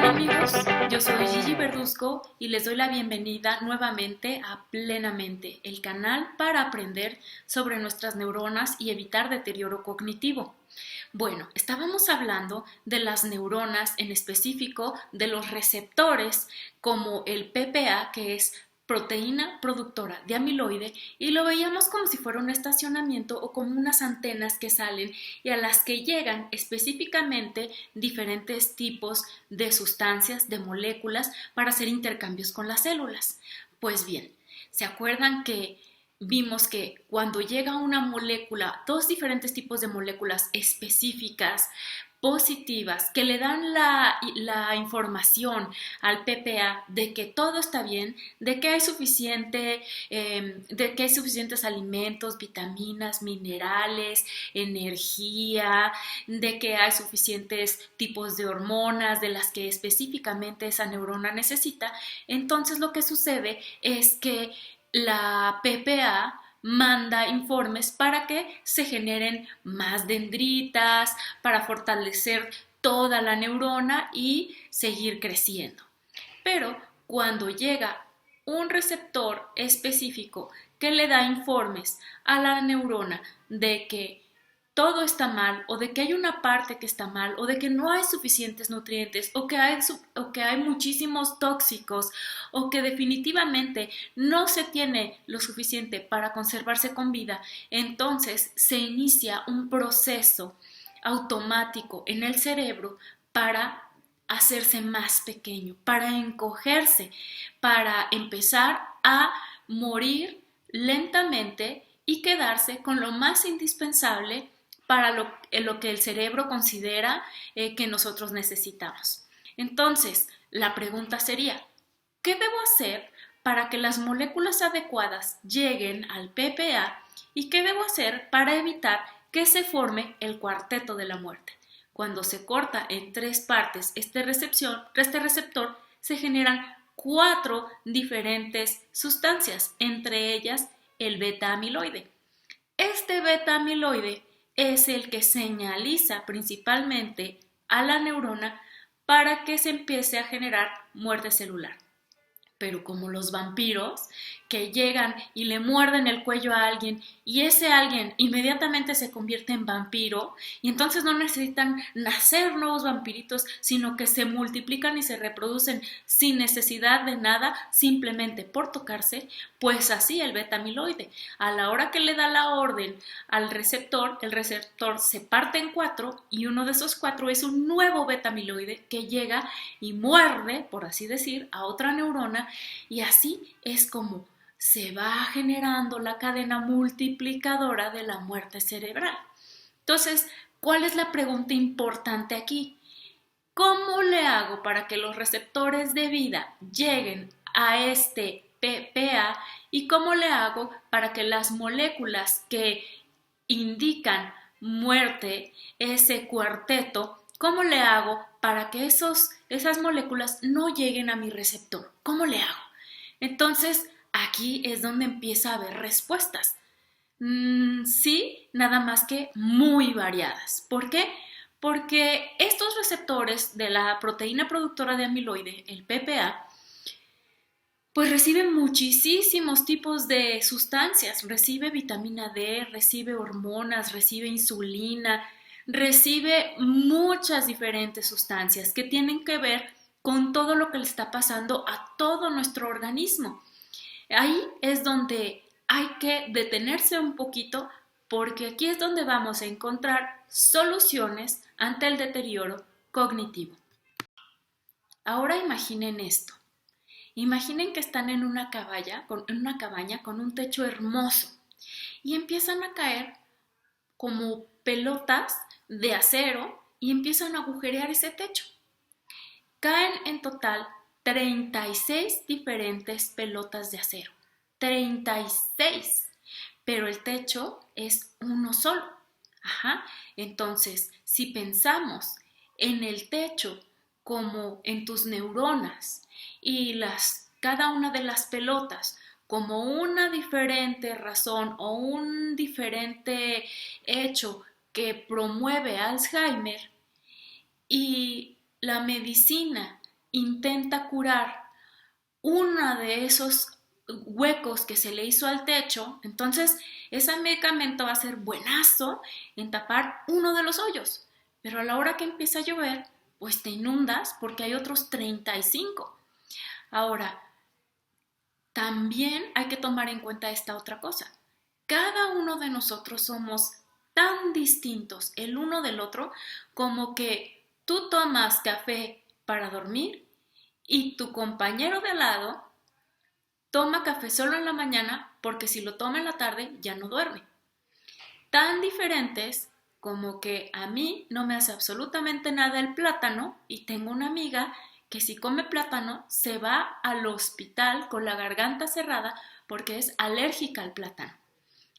Hola amigos, yo soy Gigi Verduzco y les doy la bienvenida nuevamente a Plenamente, el canal para aprender sobre nuestras neuronas y evitar deterioro cognitivo. Bueno, estábamos hablando de las neuronas, en específico de los receptores como el PPA, que es proteína productora de amiloide, y lo veíamos como si fuera un estacionamiento o como unas antenas que salen y a las que llegan específicamente diferentes tipos de sustancias, de moléculas para hacer intercambios con las células. Pues bien, ¿se acuerdan que vimos que cuando llega una molécula, dos diferentes tipos de moléculas específicas, positivas, que le dan la información al PPA de que todo está bien, de que hay de que hay suficientes alimentos, vitaminas, minerales, energía, de que hay suficientes tipos de hormonas de las que específicamente esa neurona necesita? Entonces lo que sucede es que la PPA manda informes para que se generen más dendritas, para fortalecer toda la neurona y seguir creciendo. Pero cuando llega un receptor específico que le da informes a la neurona de que todo está mal o de que hay una parte que está mal o de que no hay suficientes nutrientes o que hay muchísimos tóxicos o que definitivamente no se tiene lo suficiente para conservarse con vida, entonces se inicia un proceso automático en el cerebro para hacerse más pequeño, para encogerse, para empezar a morir lentamente y quedarse con lo más indispensable para lo que el cerebro considera que nosotros necesitamos. Entonces, la pregunta sería, ¿qué debo hacer para que las moléculas adecuadas lleguen al PPA y qué debo hacer para evitar que se forme el cuarteto de la muerte? Cuando se corta en tres partes este receptor, se generan cuatro diferentes sustancias, entre ellas el beta amiloide. Este beta amiloide es el que señaliza principalmente a la neurona para que se empiece a generar muerte celular. Pero como los vampiros que llegan y le muerden el cuello a alguien y ese alguien inmediatamente se convierte en vampiro y entonces no necesitan nacer nuevos vampiritos, sino que se multiplican y se reproducen sin necesidad de nada, simplemente por tocarse, pues así el beta amiloide, a la hora que le da la orden al receptor, el receptor se parte en cuatro y uno de esos cuatro es un nuevo beta amiloide que llega y muerde, por así decir, a otra neurona y así es como se va generando la cadena multiplicadora de la muerte cerebral. Entonces, ¿cuál es la pregunta importante aquí? ¿Cómo le hago para que los receptores de vida lleguen a este PPA y cómo le hago para que las moléculas que indican muerte, ese cuarteto, cómo le hago para que esas moléculas no lleguen a mi receptor? ¿Cómo le hago? Entonces, aquí es donde empieza a haber respuestas. Sí, nada más que muy variadas. ¿Por qué? Porque estos receptores de la proteína productora de amiloide, el PPA, pues recibe muchísimos tipos de sustancias, recibe vitamina D, recibe hormonas, recibe insulina, recibe muchas diferentes sustancias que tienen que ver con todo lo que le está pasando a todo nuestro organismo. Ahí es donde hay que detenerse un poquito porque aquí es donde vamos a encontrar soluciones ante el deterioro cognitivo. Ahora imaginen esto. Imaginen que están en una cabaña con un techo hermoso y empiezan a caer como pelotas de acero y empiezan a agujerear ese techo. Caen en total 36 diferentes pelotas de acero. 36. Pero el techo es uno solo. Ajá. Entonces, si pensamos en el techo como en tus neuronas y cada una de las pelotas como una diferente razón o un diferente hecho que promueve Alzheimer y la medicina intenta curar uno de esos huecos que se le hizo al techo, entonces ese medicamento va a ser buenazo en tapar uno de los hoyos. Pero a la hora que empieza a llover, pues te inundas porque hay otros 35. Ahora, también hay que tomar en cuenta esta otra cosa. Cada uno de nosotros somos tan distintos el uno del otro como que tú tomas café para dormir y tu compañero de al lado toma café solo en la mañana porque si lo toma en la tarde ya no duerme. Tan diferentes como que a mí no me hace absolutamente nada el plátano y tengo una amiga que si come plátano se va al hospital con la garganta cerrada porque es alérgica al plátano.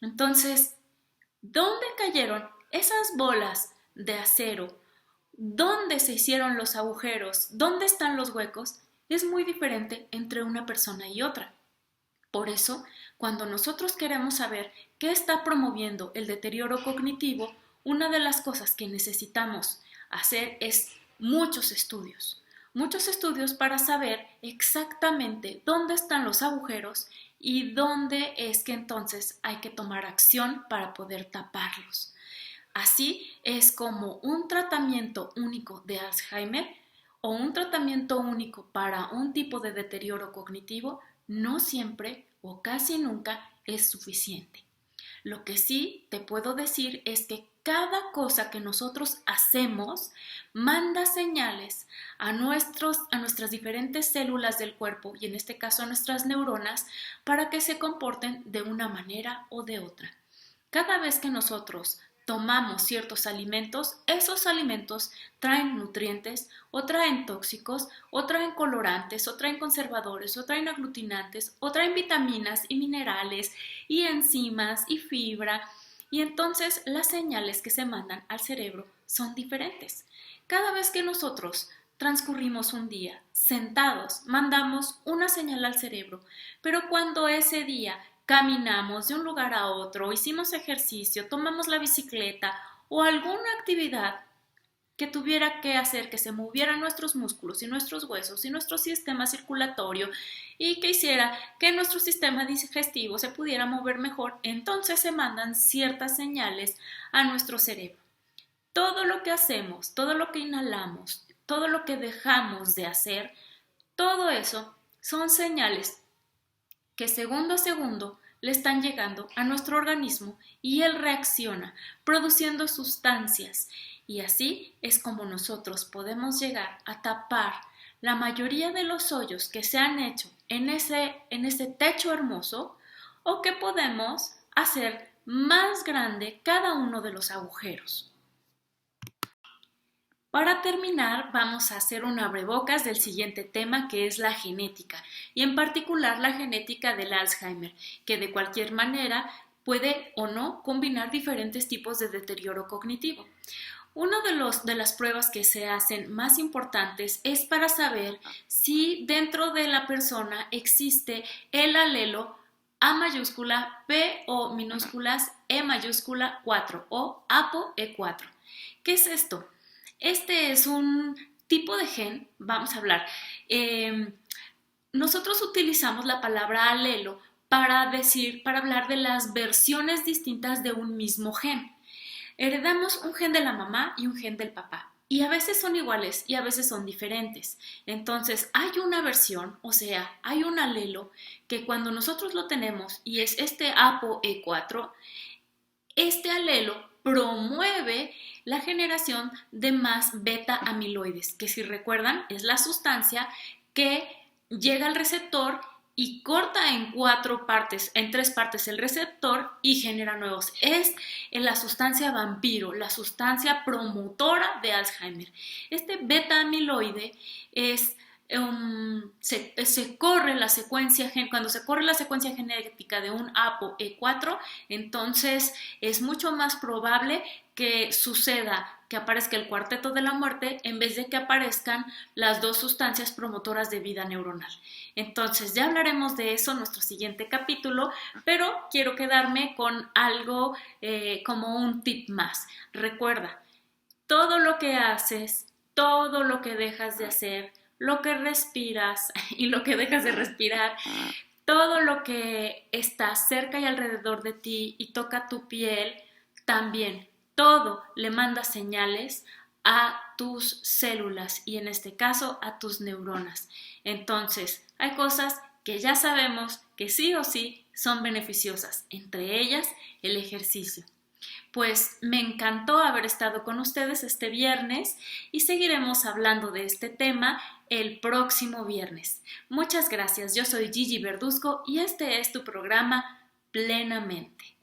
Entonces, ¿dónde cayeron esas bolas de acero? ¿Dónde se hicieron los agujeros? ¿Dónde están los huecos? Es muy diferente entre una persona y otra. Por eso, cuando nosotros queremos saber qué está promoviendo el deterioro cognitivo, una de las cosas que necesitamos hacer es muchos estudios para saber exactamente dónde están los agujeros y dónde es que entonces hay que tomar acción para poder taparlos. Así es como un tratamiento único de Alzheimer o un tratamiento único para un tipo de deterioro cognitivo no siempre o casi nunca es suficiente. Lo que sí te puedo decir es que cada cosa que nosotros hacemos manda señales a nuestras diferentes células del cuerpo y en este caso a nuestras neuronas para que se comporten de una manera o de otra. Cada vez que nosotros tomamos ciertos alimentos, esos alimentos traen nutrientes o traen tóxicos o traen colorantes o traen conservadores o traen aglutinantes o traen vitaminas y minerales y enzimas y fibra y entonces las señales que se mandan al cerebro son diferentes. Cada vez que nosotros transcurrimos un día sentados, mandamos una señal al cerebro, pero cuando ese día caminamos de un lugar a otro, hicimos ejercicio, tomamos la bicicleta o alguna actividad que tuviera que hacer que se movieran nuestros músculos y nuestros huesos y nuestro sistema circulatorio y que hiciera que nuestro sistema digestivo se pudiera mover mejor, entonces se mandan ciertas señales a nuestro cerebro. Todo lo que hacemos, todo lo que inhalamos, todo lo que dejamos de hacer, todo eso son señales que segundo a segundo le están llegando a nuestro organismo y él reacciona produciendo sustancias y así es como nosotros podemos llegar a tapar la mayoría de los hoyos que se han hecho en ese techo hermoso o que podemos hacer más grande cada uno de los agujeros. Para terminar, vamos a hacer un abrebocas del siguiente tema que es la genética y en particular la genética del Alzheimer, que de cualquier manera puede o no combinar diferentes tipos de deterioro cognitivo. Una de las pruebas que se hacen más importantes es para saber si dentro de la persona existe el alelo A mayúscula, P o minúsculas, E mayúscula 4 o ApoE4. ¿Qué es esto? Este es un tipo de gen, vamos a hablar. Nosotros utilizamos la palabra alelo para hablar de las versiones distintas de un mismo gen. Heredamos un gen de la mamá y un gen del papá. Y a veces son iguales y a veces son diferentes. Entonces hay una versión, o sea, hay un alelo que cuando nosotros lo tenemos y es este ApoE4, este alelo promueve la generación de más beta amiloides, que si recuerdan es la sustancia que llega al receptor y corta en tres partes el receptor y genera nuevos. Es la sustancia vampiro, la sustancia promotora de Alzheimer. Este beta amiloide es cuando se corre la secuencia genética de un ApoE4, entonces es mucho más probable que suceda que aparezca el cuarteto de la muerte en vez de que aparezcan las dos sustancias promotoras de vida neuronal. Entonces ya hablaremos de eso en nuestro siguiente capítulo, pero quiero quedarme con algo como un tip más. Recuerda, todo lo que haces, todo lo que dejas de hacer, lo que respiras y lo que dejas de respirar, todo lo que está cerca y alrededor de ti y toca tu piel, también todo le manda señales a tus células y en este caso a tus neuronas. Entonces, hay cosas que ya sabemos que sí o sí son beneficiosas, entre ellas el ejercicio. Pues me encantó haber estado con ustedes este viernes y seguiremos hablando de este tema el próximo viernes. Muchas gracias, yo soy Gigi Verduzco y este es tu programa Plenamente.